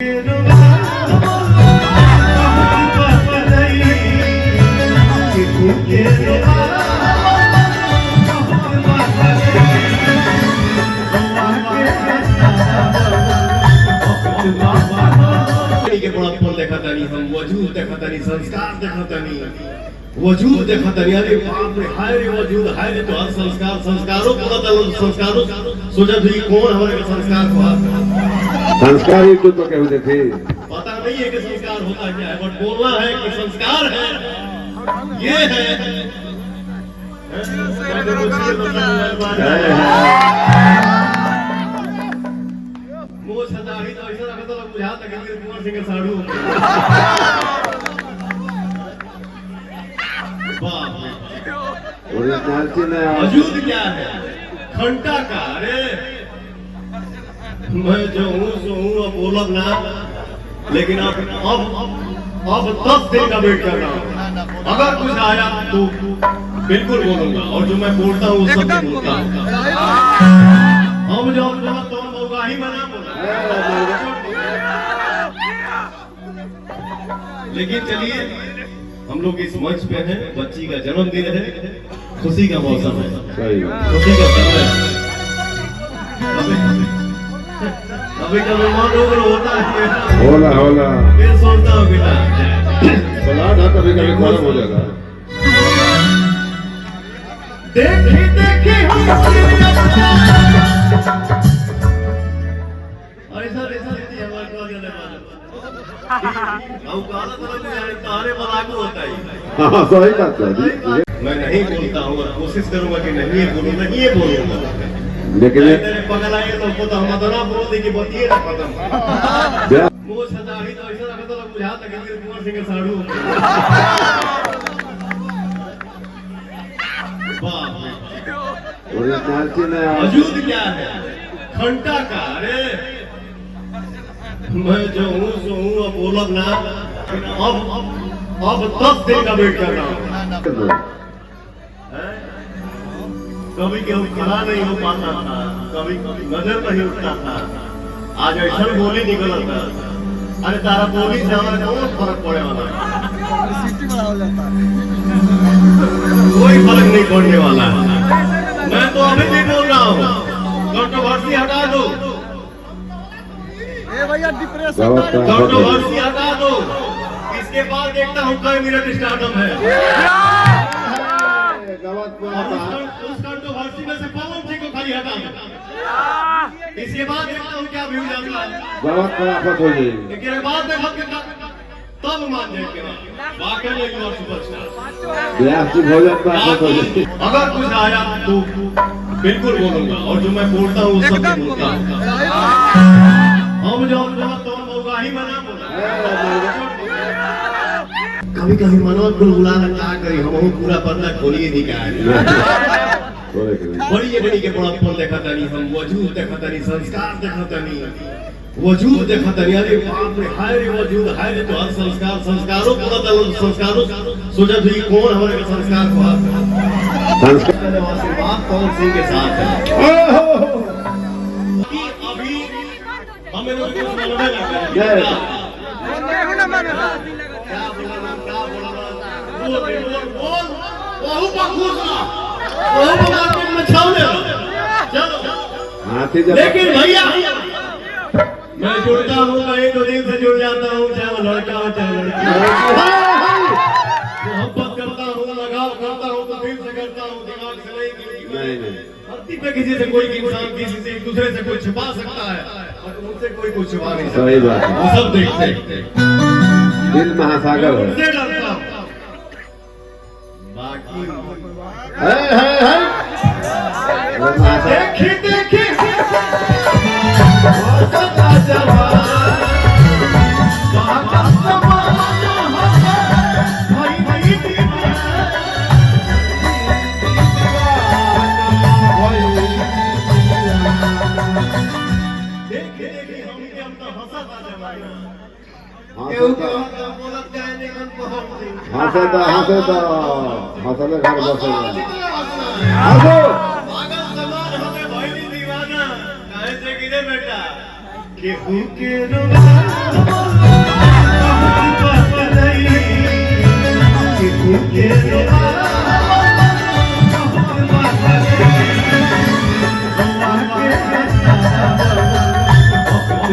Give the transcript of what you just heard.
हम वजूद देखतानी, संस्कार देखतानी, वजूद देखतानी। अरे बाप रे, हाय रे वजूद, हाय रे तो संस्कार, संस्कारों को मतलब संस्कारों सोचा भी कौन हमारे संस्कार को संस्कार ही तो क्या होते थे, पता नहीं है कि संस्कार होता क्या है, बट बोलना है कि संस्कार है, ये है। वो सजाही तो ऐसा रखा था बुझा तक कुंवर सिंह साड़ू। वजूद क्या है घंटा का। अरे मैं जो हूँ सो हूँ, अब बोलब ना, लेकिन अब 10 दिन का वेट कर रहा हूँ। अगर कुछ आया तो बिल्कुल बोलूंगा, और जो मैं बोलता हूँ वो सब बोलता हूँ। हम जो तो होगा ही मना बोला, लेकिन चलिए हम लोग इस मंच पे हैं, बच्ची का जन्मदिन है, खुशी का मौसम है, खुशी का समय है। कभी कभी मन होता है, होला फिर सोचता हूँ बेटा बला ना, कभी कभी खराब हो जाता। देखी सही बात है। मैं नहीं बोलता हूँ और कोशिश करूंगा कि नहीं बोलूंगा, लेकिन पकड़ आएगा तो हम तो ना बोल दी कि बतिए ना खत्म। वो सजाही तो ऐसा रखा था बुझा तक कुंवर सिंह साड़ू। वजूद क्या है घंटा का। अरे मैं जो हूँ सो हूँ, अब बोलब ना, अब 10 दिन का वेट कर रहा हूँ। कभी कभी खड़ा नहीं हो पाता था, कभी नजर नहीं उठता था, आज ऐसा बोली निकला था। अरे तारा बोली से हमारे बहुत फर्क पड़े वाला है, कोई फर्क नहीं पड़ने वाला है। मैं तो अभी भी बोल रहा हूँ, कंट्रोवर्सी हटा दो, कंट्रोवर्सी हटा दो। इसके बाद देखता हूँ कई मिनट स्टार्टअप है। उस कंट्रोवर्सी में से पवन सिंह को खाली हटा दो, इसके बाद देखता हूँ क्या व्यू जाता है। हो जाएगी, इसके बाद देखो तब मान जाएंगे वाकई में यू आर सुपरस्टार। अगर कुछ आया तो बिल्कुल बोलूंगा, और जो मैं बोलता हूँ वो सब बोलता हूँ। हम जो तो होगा ही मना बोला। कभी कभी मनोज को बुला क्या करी, हम पूरा पर्दा खोलिए नहीं क्या बड़ी बड़ी के बड़ा फोन देखतानी, हम वजूद देखतानी, संस्कार देखतानी, वजूद देखतानी। अरे बाप रे, हाय रे वजूद, हाय रे तो संस्कार, संस्कारों को मतलब संस्कारों सोचा भी कौन हमारे संस्कार को आशीर्वाद पवन सिंह के साथ है। अभी हमें लेकिन भैया मैं जुड़ता हूँ, मैं 1-2 दिन से जुड़ जाता हूँ, चाहे वो लड़का हो चाहे लड़की, मोहब्बत करता हूँ, लगाव करता हूँ, तो दिल से करता हूँ, दिमाग से नहीं। धरती पे किसी से कोई इंसान किसी से एक दूसरे से कोई छुपा सकता है, और मुझसे कोई कुछ छुपा नहीं सकता। सही बात है, वो सब देखते दिल महासागर है। उनसे डरता हूँ, बाकी देखी हंसले घर बसे बेटा केहू के रोवा बहुत बदलई केहू के रोवा बहुत बदलई गौआ के बेटा बहुत